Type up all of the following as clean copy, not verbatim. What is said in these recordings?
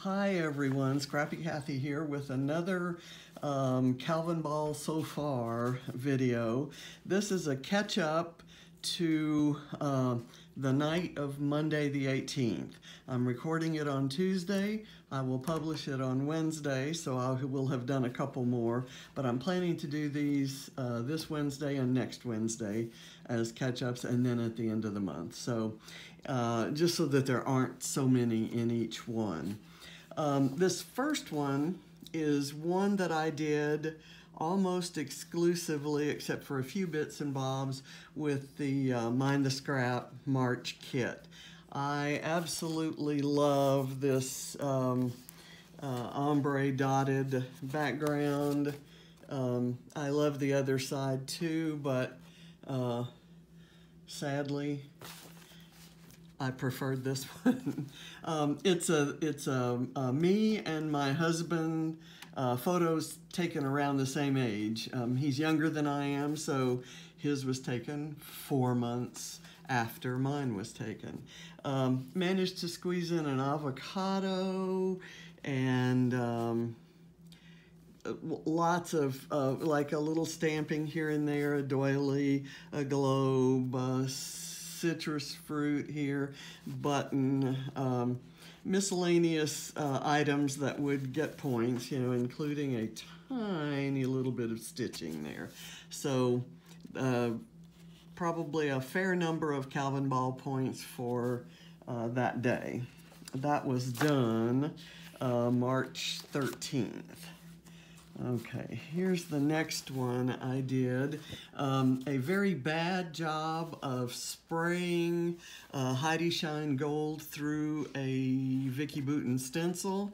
Hi everyone, ScrappyKathy here with another Calvinball So Far video. This is a catch-up to the night of Monday the 18th. I'm recording it on Tuesday. I will publish it on Wednesday, so I will have done a couple more, but I'm planning to do these this Wednesday and next Wednesday as catch-ups, and then at the end of the month. So just so that there aren't so many in each one. This first one is one that I did almost exclusively, except for a few bits and bobs, with the Mind the Scrap March kit. I absolutely love this ombre dotted background. I love the other side too, but sadly, I preferred this one. It's a me and my husband photos taken around the same age. He's younger than I am, so his was taken 4 months after mine was taken. Managed to squeeze in an avocado and lots of like a little stamping here and there, a doily, a globe, citrus fruit here, button, miscellaneous items that would get points, you know, including a tiny little bit of stitching there. So probably a fair number of Calvinball points for that day. That was done March 13th. Okay, here's the next one I did. A very bad job of spraying Heidi Shine Gold through a Vicki Boutin stencil.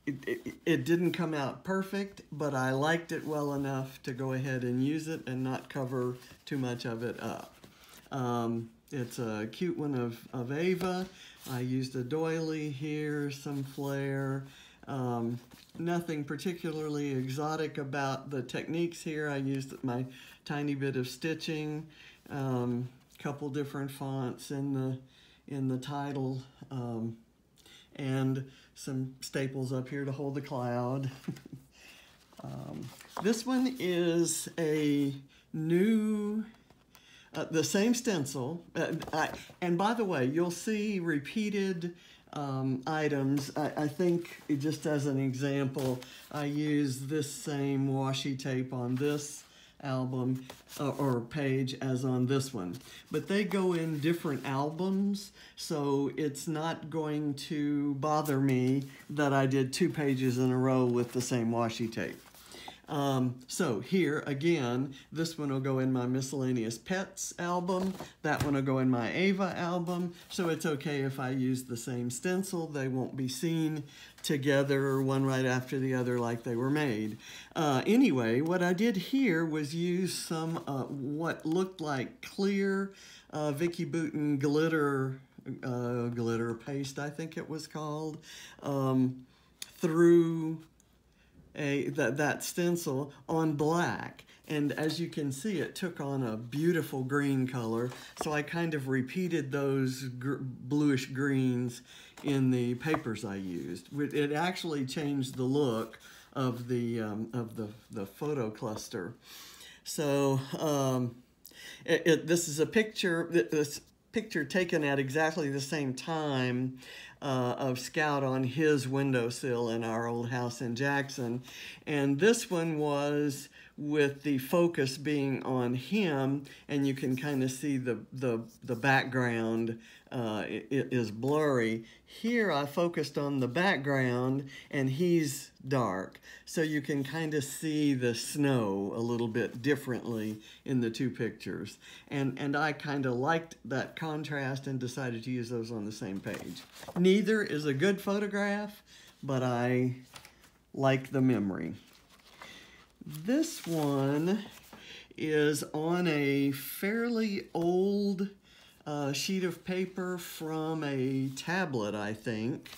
It didn't come out perfect, but I liked it well enough to go ahead and use it and not cover too much of it up. It's a cute one of Ava. I used a doily here, some flair. Nothing particularly exotic about the techniques here. I used my tiny bit of stitching, couple different fonts in the title, and some staples up here to hold the cloud. This one is a new, the same stencil, and by the way, you'll see repeated items. I think, just as an example, I use this same washi tape on this album or page as on this one, but they go in different albums, so it's not going to bother me that I did 2 pages in a row with the same washi tape. So here again, this one will go in my Miscellaneous Pets album, that one will go in my Ava album, so it's okay if I use the same stencil. They won't be seen together, one right after the other like they were made. Anyway, what I did here was use some what looked like clear Vicki Boutin glitter paste, I think it was called, through that stencil on black, and as you can see, it took on a beautiful green color, so I kind of repeated those bluish greens in the papers I used. It actually changed the look of the photo cluster. So this is a picture, this picture taken at exactly the same time of Scout on his windowsill in our old house in Jackson. And this one was with the focus being on him, and you can kind of see the background is blurry. Here I focused on the background and he's dark, so you can kind of see the snow a little bit differently in the 2 pictures. And I kind of liked that contrast and decided to use those on the same page. Neither is a good photograph, but I like the memory. This one is on a fairly old sheet of paper from a tablet, I think.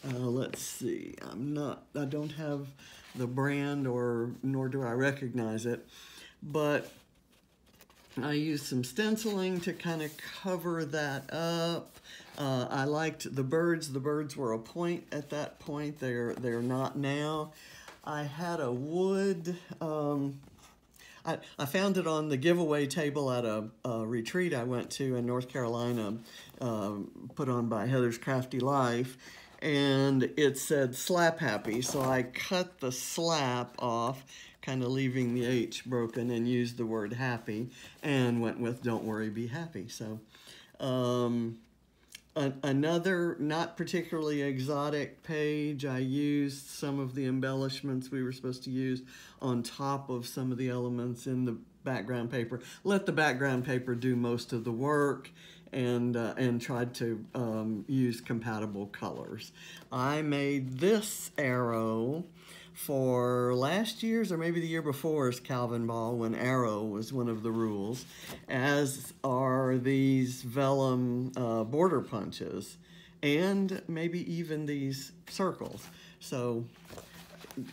Let's see, I don't have the brand, nor do I recognize it, but I used some stenciling to kind of cover that up. I liked the birds. The birds were a point at that point. They're not now. I had a wood, I found it on the giveaway table at a retreat I went to in North Carolina, put on by Heather's Crafty Life, and it said slap happy, so I cut the slap off, kind of leaving the H broken, and used the word happy, and went with don't worry, be happy. So another not particularly exotic page, I used some of the embellishments we were supposed to use on top of some of the elements in the background paper. Let the background paper do most of the work, and tried to use compatible colors. I made this arrow for last year's or maybe the year before's Calvinball, when arrow was one of the rules, as are these vellum border punches, and maybe even these circles. So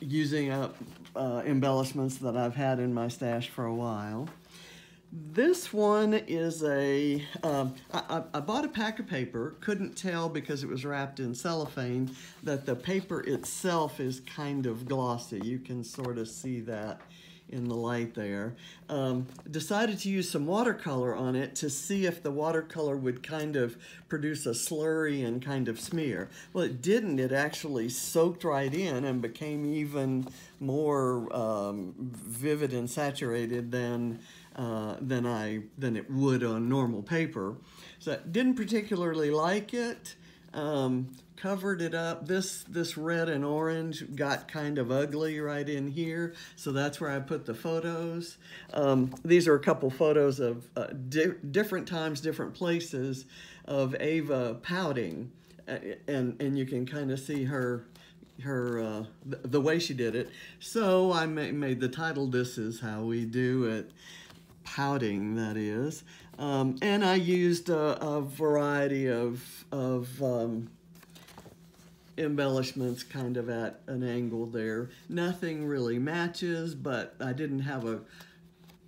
using up embellishments that I've had in my stash for a while. This one is I bought a pack of paper, couldn't tell because it was wrapped in cellophane that the paper itself is kind of glossy. You can sort of see that in the light there. Decided to use some watercolor on it to see if the watercolor would kind of produce a slurry and kind of smear. Well, it didn't. It actually soaked right in and became even more vivid and saturated than it would on normal paper. So I didn't particularly like it. Covered it up. This red and orange got kind of ugly right in here, so that's where I put the photos. These are a couple photos of different times, different places of Ava pouting, and you can kind of see her the way she did it. So I made the title, "This is how we do it." Pouting, that is. And I used a variety of embellishments kind of at an angle there. Nothing really matches, but I didn't have a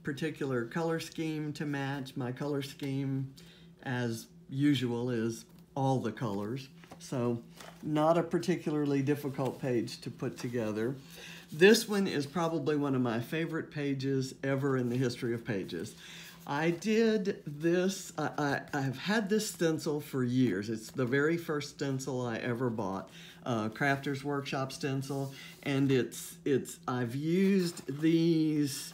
particular color scheme to match. My color scheme, as usual, is all the colors. So not a particularly difficult page to put together. This one is probably one of my favorite pages ever in the history of pages. I did this, I've had this stencil for years. It's the very first stencil I ever bought, Crafter's Workshop stencil, and I've used these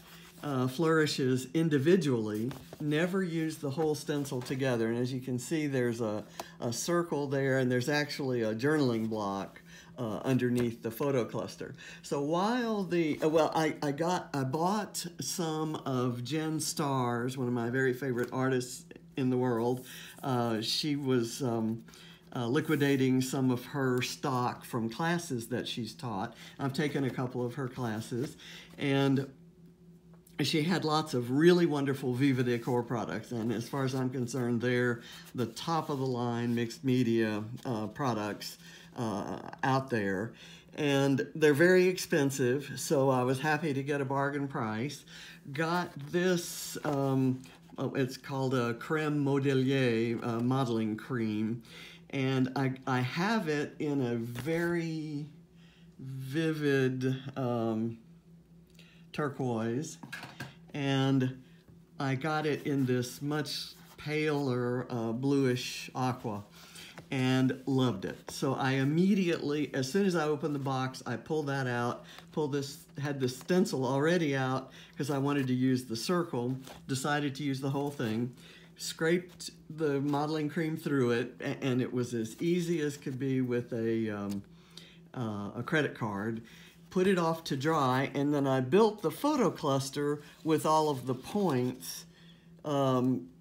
flourishes individually, never used the whole stencil together. And as you can see, there's a circle there, and there's actually a journaling block underneath the photo cluster. So while I bought some of Jen Starr's, one of my very favorite artists in the world. She was liquidating some of her stock from classes that she's taught. I've taken a couple of her classes, and she had lots of really wonderful Viva Decor products, and as far as I'm concerned, they're the top of the line mixed media products out there, and they're very expensive, so I was happy to get a bargain price. Got this, it's called a creme modelier, modeling cream, and I have it in a very vivid turquoise, and I got it in this much paler bluish aqua, and loved it. So I immediately, as soon as I opened the box, I pulled that out, had the stencil already out because I wanted to use the circle, decided to use the whole thing, scraped the modeling cream through it, and it was as easy as could be with a credit card. Put it off to dry, and then I built the photo cluster with all of the points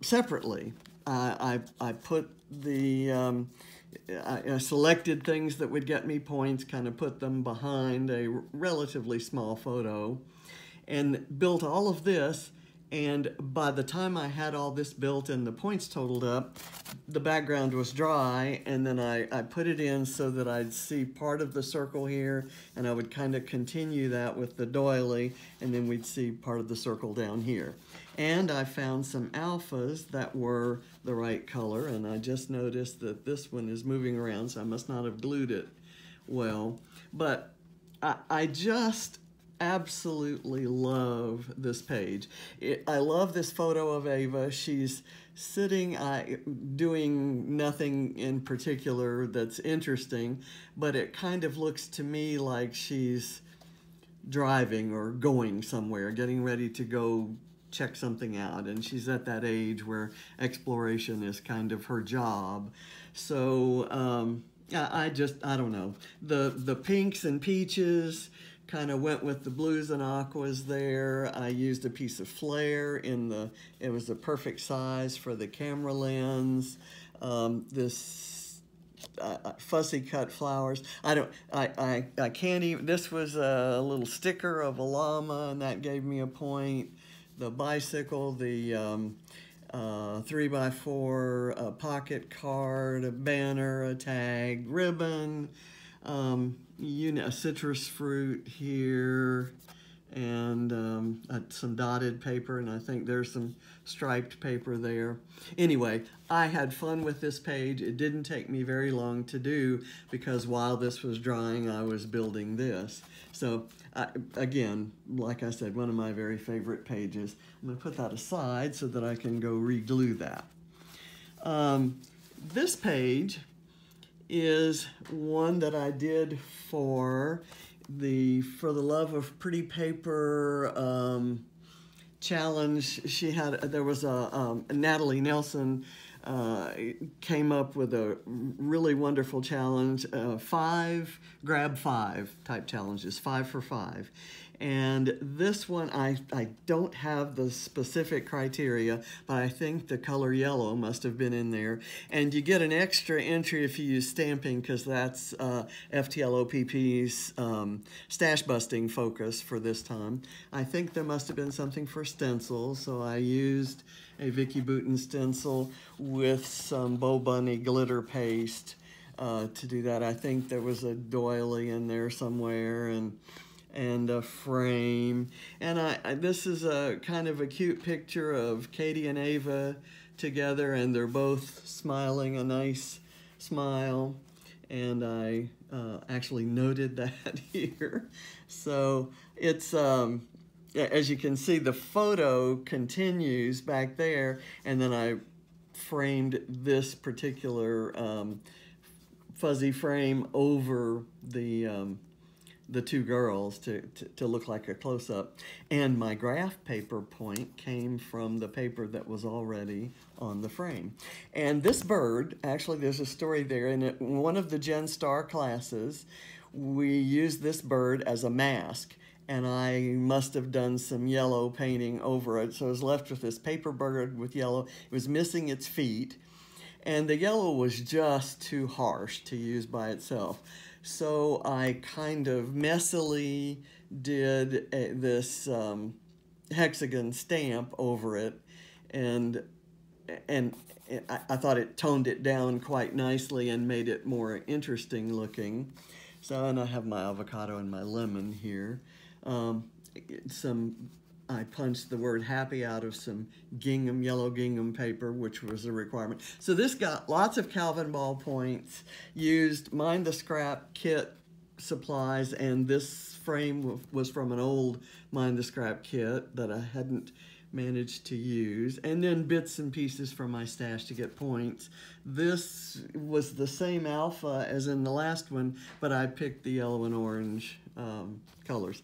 separately. I put the, I selected things that would get me points, kind of put them behind a relatively small photo, and built all of this. And by the time I had all this built and the points totaled up, the background was dry, and then I put it in so that I'd see part of the circle here, and I would kind of continue that with the doily, and then we'd see part of the circle down here. And I found some alphas that were the right color, and I just noticed that this one is moving around, so I must not have glued it well. But I just absolutely love this page. I love this photo of Ava. She's sitting, doing nothing in particular that's interesting, but it kind of looks to me like she's driving or going somewhere, getting ready to go check something out, and she's at that age where exploration is kind of her job. So I don't know. The pinks and peaches kind of went with the blues and aquas there. I used a piece of flare it was the perfect size for the camera lens. This fussy cut flowers. I can't even, this was a little sticker of a llama, and that gave me a point. The bicycle, the 3x4, a pocket card, a banner, a tag, ribbon, a citrus fruit here, and some dotted paper, and I think there's some striped paper there. Anyway, I had fun with this page. It didn't take me very long to do because while this was drying, I was building this. So again, like I said, one of my very favorite pages. I'm going to put that aside so that I can go re-glue that. This page is one that I did for the Love of Pretty Paper challenge. There was a Natalie Nelson came up with a really wonderful challenge, grab 5 type challenges, 5 for 5. And this one, I don't have the specific criteria, but I think the color yellow must have been in there. And you get an extra entry if you use stamping, because that's FTLOPP's stash busting focus for this time. I think there must have been something for stencils, so I used a Vicky Bouton stencil with some Bo Bunny glitter paste to do that. I think there was a doily in there somewhere, and a frame. And this is a kind of a cute picture of Katie and Ava together, and they're both smiling a nice smile. And I actually noted that here. So it's, as you can see, the photo continues back there, and then I framed this particular fuzzy frame over the two girls to look like a close-up. And my graph paper point came from the paper that was already on the frame. And this bird, actually there's a story there, in one of the Gen Star classes, we used this bird as a mask, and I must have done some yellow painting over it, so I was left with this paper bird with yellow. It was missing its feet, and the yellow was just too harsh to use by itself. So I kind of messily did this hexagon stamp over it, and I thought it toned it down quite nicely and made it more interesting looking. So, and I have my avocado and my lemon here. I punched the word happy out of some gingham, yellow gingham paper, which was a requirement. So this got lots of Calvinball points, used Mind the Scrap kit supplies, and this frame was from an old Mind the Scrap kit that I hadn't managed to use, and then bits and pieces from my stash to get points. This was the same alpha as in the last one, but I picked the yellow and orange colors.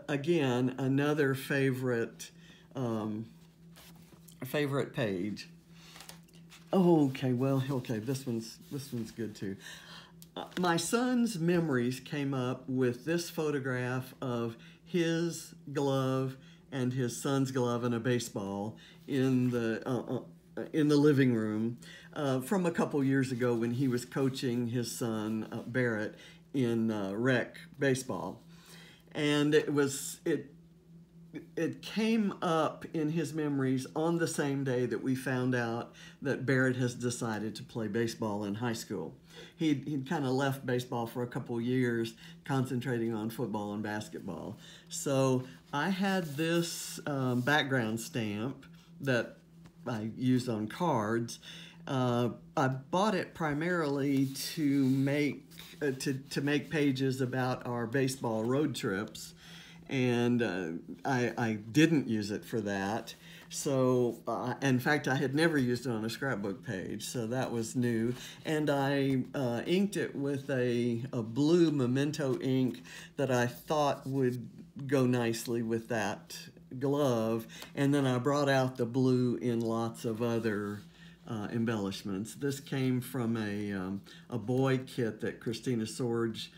Again, another favorite page. Oh, okay, well, okay, this one's good too. My son's memories came up with this photograph of his glove and his son's glove and a baseball in the living room from a couple years ago when he was coaching his son Barrett in rec baseball. And it it came up in his memories on the same day that we found out that Barrett has decided to play baseball in high school. He'd kind of left baseball for a couple years, concentrating on football and basketball. So I had this background stamp that I used on cards. I bought it primarily to make pages about our baseball road trips, and I didn't use it for that. So, in fact, I had never used it on a scrapbook page, so that was new. And I inked it with a blue memento ink that I thought would go nicely with that glove. And then I brought out the blue in lots of other embellishments. This came from a boy kit that Christina Sorge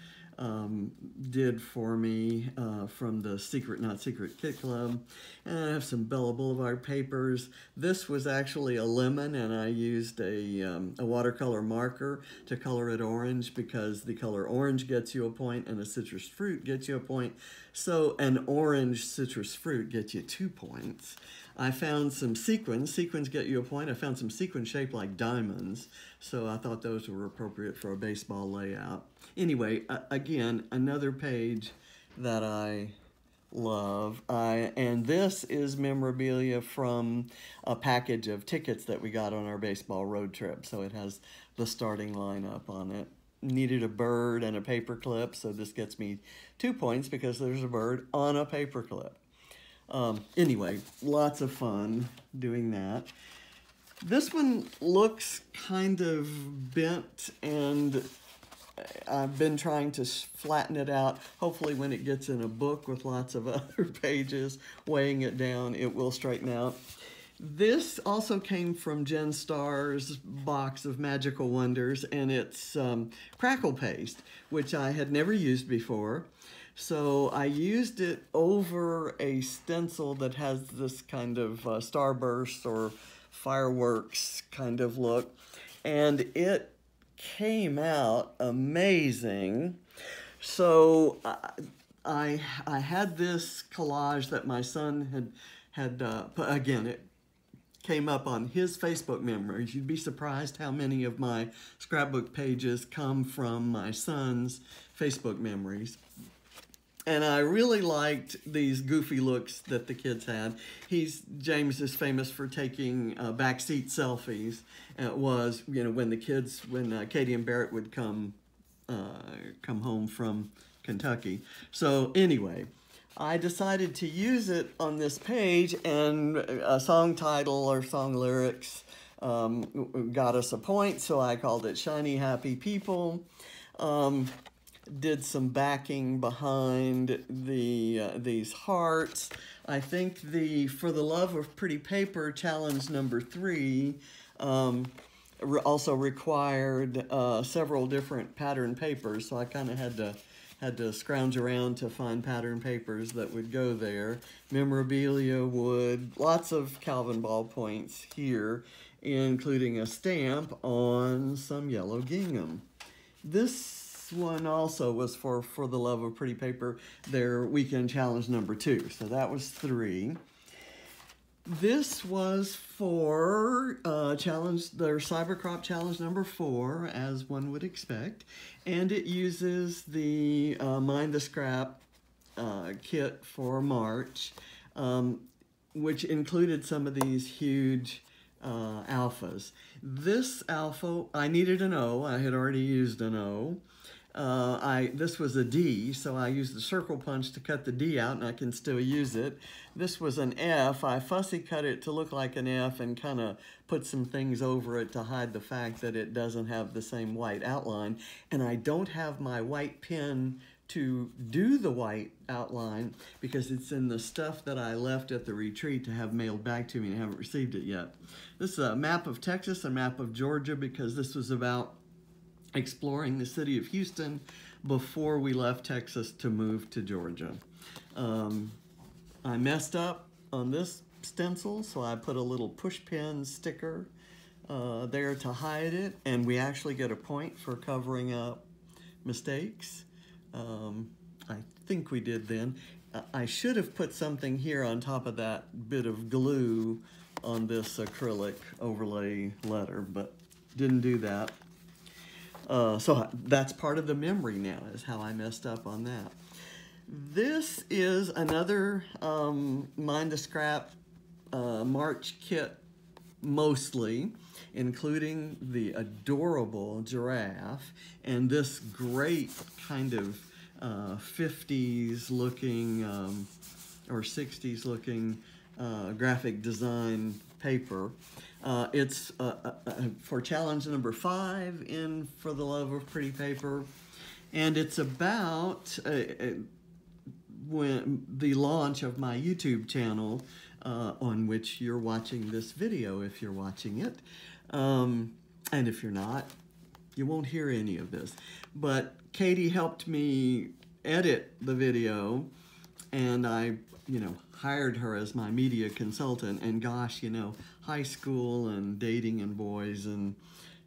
did for me from the Secret Not Secret Kit Club. And I have some Bella Boulevard papers. This was actually a lemon, and I used a watercolor marker to color it orange, because the color orange gets you a point and a citrus fruit gets you a point. So an orange citrus fruit gets you 2 points. I found some sequins. Sequins get you a point. I found some sequins shaped like diamonds, so I thought those were appropriate for a baseball layout. Anyway, again, another page that I love. And this is memorabilia from a package of tickets that we got on our baseball road trip. So it has the starting lineup on it. Needed a bird and a paper clip, so this gets me 2 points because there's a bird on a paper clip. Anyway, lots of fun doing that. This one looks kind of bent, and I've been trying to flatten it out. Hopefully when it gets in a book with lots of other pages weighing it down, it will straighten out. This also came from Jen Starr's box of Magical Wonders, and it's crackle paste, which I had never used before. So I used it over a stencil that has this kind of starburst or fireworks kind of look, and it came out amazing. So I had this collage that my son had put, again, it came up on his Facebook memories. You'd be surprised how many of my scrapbook pages come from my son's Facebook memories. And I really liked these goofy looks that the kids had. James is famous for taking backseat selfies. It was, when Katie and Barrett would come home from Kentucky. So anyway, I decided to use it on this page, and a song title or song lyrics got us a point, so I called it Shiny Happy People. Did some backing behind these hearts. I think For the Love of Pretty Paper challenge number 3 also required several different pattern papers, so I kind of had to scrounge around to find pattern papers that would go there. Memorabilia would, lots of Calvinball points here, including a stamp on some yellow gingham. This one also was for the Love of Pretty Paper, their weekend challenge number 2. So that was 3. This was for their Cybercrop challenge number 4, as one would expect. And it uses the Mind the Scrap kit for March, which included some of these huge alphas. This alpha, I needed an O. I had already used an O. This was a D, so I used the circle punch to cut the D out, and I can still use it. This was an F. I fussy cut it to look like an F and kind of put some things over it to hide the fact that it doesn't have the same white outline. And I don't have my white pen to do the white outline because it's in the stuff that I left at the retreat to have mailed back to me, and I haven't received it yet. This is a map of Texas, a map of Georgia, because this was about exploring the city of Houston before we left Texas to move to Georgia. I messed up on this stencil, so I put a little push pin sticker there to hide it, and we actually get a point for covering up mistakes. I think we did then. I should have put something here on top of that bit of glue on this acrylic overlay letter, but didn't do that. So that's part of the memory now, is how I messed up on that. This is another Mind the Scrap March kit, mostly, including the adorable giraffe and this great kind of 50s looking or 60s looking graphic design paper. It's for challenge number 5 in For the Love of Pretty Paper, and it's about when the launch of my YouTube channel, on which you're watching this video if you're watching it. And if you're not, you won't hear any of this. But Katie helped me edit the video, and I, hired her as my media consultant. And gosh, high school and dating and boys and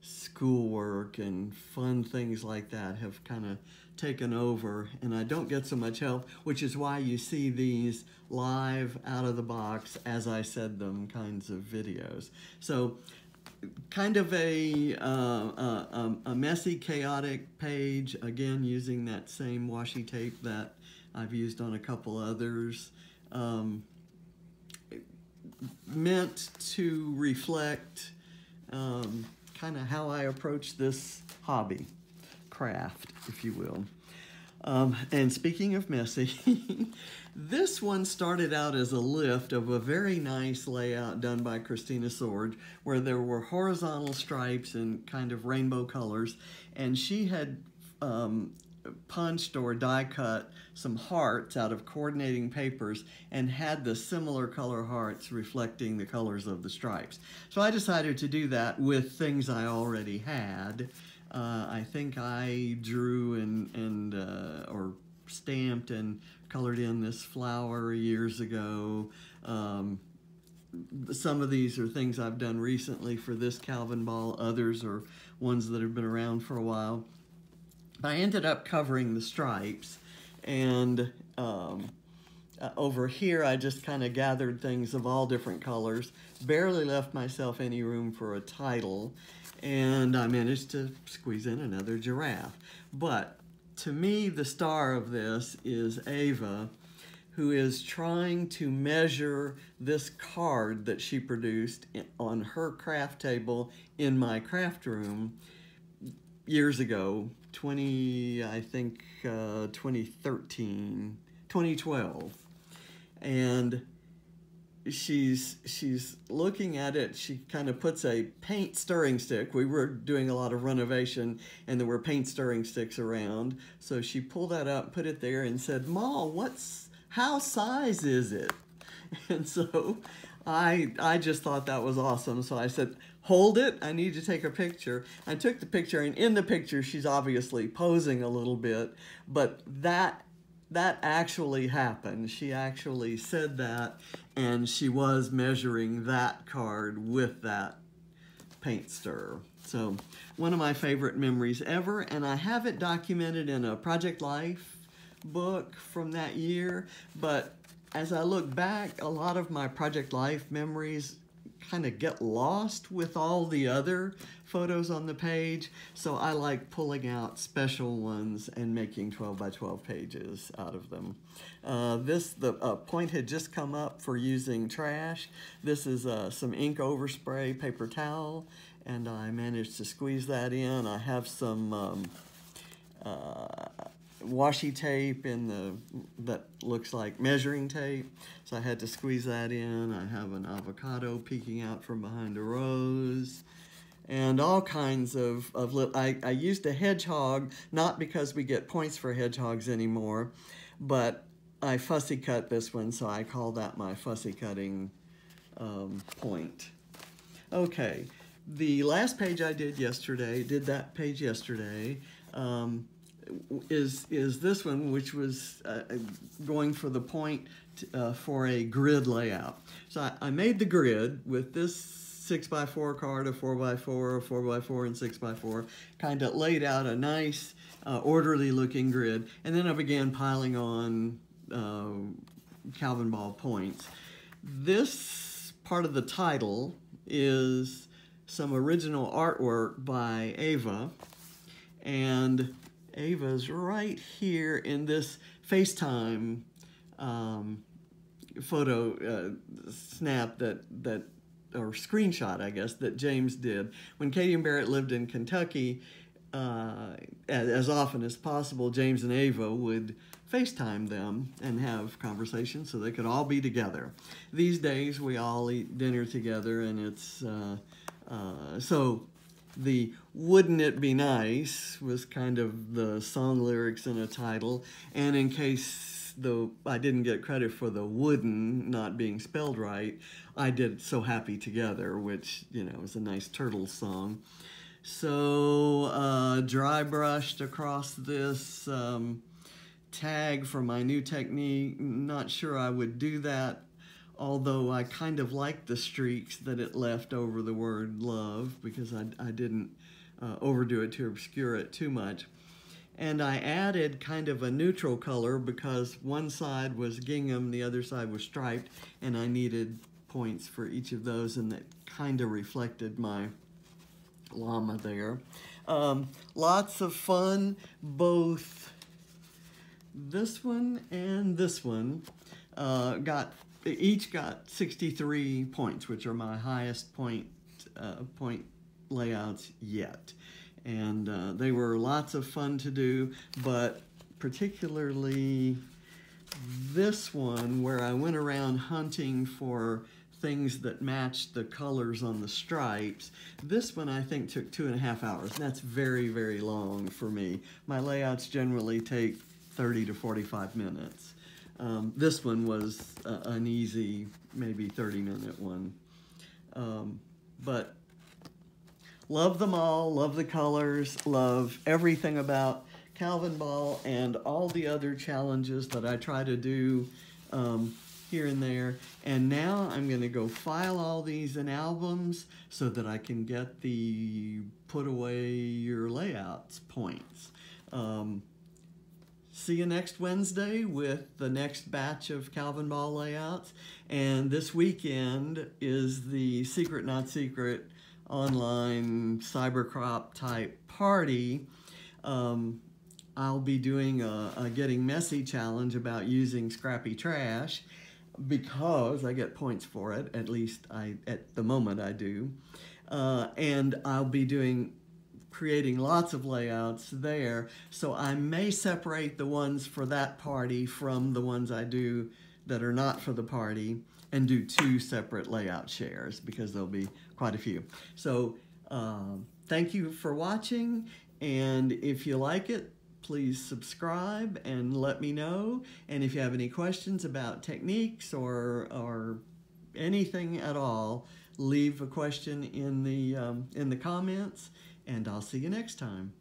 schoolwork and fun things like that have kind of taken over, and I don't get so much help, which is why you see these live, out of the box, as I said them kinds of videos. So kind of a messy, chaotic page, again using that same washi tape that I've used on a couple others, meant to reflect kind of how I approach this hobby, craft, if you will. And speaking of messy, this one started out as a lift of a very nice layout done by Christina Sword, where there were horizontal stripes and kind of rainbow colors, and she had punched or die cut some hearts out of coordinating papers and had the similar color hearts reflecting the colors of the stripes. So I decided to do that with things I already had. I think I drew and or stamped and colored in this flower years ago. Some of these are things I've done recently for this Calvinball. Others are ones that have been around for a while. I ended up covering the stripes, and over here I just kind of gathered things of all different colors, barely left myself any room for a title, and I managed to squeeze in another giraffe. But to me, the star of this is Ava, who is trying to measure this card that she produced on her craft table in my craft room years ago, 2013, 2012. And she's looking at it. She kind of puts a paint stirring stick. We were doing a lot of renovation, and there were paint stirring sticks around. So she pulled that up, put it there, and said, "Ma, how size is it?" And so I just thought that was awesome. So I said, "Hold it, I need to take a picture." I took the picture, and in the picture, she's obviously posing a little bit, but that actually happened. She actually said that, and she was measuring that card with that paint stir. So one of my favorite memories ever, and I have it documented in a Project Life book from that year, but as I look back, a lot of my Project Life memories kind of get lost with all the other photos on the page, so I like pulling out special ones and making 12 by 12 pages out of them. The point had just come up for using trash. This is some ink overspray paper towel, and I managed to squeeze that in. I have some washi tape that looks like measuring tape, so I had to squeeze that in. I have an avocado peeking out from behind a rose, and all kinds of I used a hedgehog, not because we get points for hedgehogs anymore, but I fussy cut this one, so I call that my fussy cutting point. Okay, the last page I did that page yesterday, is this one, which was going for the point for a grid layout. So I made the grid with this 6x4 card, a 4x4, a 4x4, and 6x4, kind of laid out a nice orderly looking grid, and then I began piling on Calvinball points. This part of the title is some original artwork by Ava, and Ava's right here in this FaceTime photo snap or screenshot, I guess, that James did. When Katie and Barrett lived in Kentucky, as often as possible, James and Ava would FaceTime them and have conversations so they could all be together. These days, we all eat dinner together, and it's, so the "Wouldn't It Be Nice" was kind of the song lyrics in a title, and in case I didn't get credit for the "wooden" not being spelled right, I did "So Happy Together," which, you know, is a nice Turtles song. So dry brushed across this tag for my new technique. Not sure I would do that, although I kind of like the streaks that it left over the word love, because I didn't overdo it to obscure it too much. And I added kind of a neutral color because one side was gingham, the other side was striped, and I needed points for each of those, and that kind of reflected my llama there. Lots of fun, both this one and this one each got 63 points, which are my highest point layouts yet. And they were lots of fun to do, but particularly this one, where I went around hunting for things that matched the colors on the stripes. This one I think took 2.5 hours, and that's very, very long for me. My layouts generally take 30 to 45 minutes. This one was an easy, maybe 30-minute one. But love them all, love the colors, love everything about Calvinball and all the other challenges that I try to do here and there. And now I'm going to go file all these in albums so that I can get the put away your layouts points. See you next Wednesday with the next batch of Calvinball layouts. And this weekend is the Secret Not Secret online cybercrop type party. I'll be doing a Getting Messy challenge about using scrappy trash, because I get points for it, at least at the moment I do. And I'll be creating lots of layouts there, so I may separate the ones for that party from the ones I do that are not for the party, and do 2 separate layout shares, because there'll be quite a few. So thank you for watching, and if you like it, please subscribe and let me know. And if you have any questions about techniques or anything at all, leave a question in the comments, and I'll see you next time.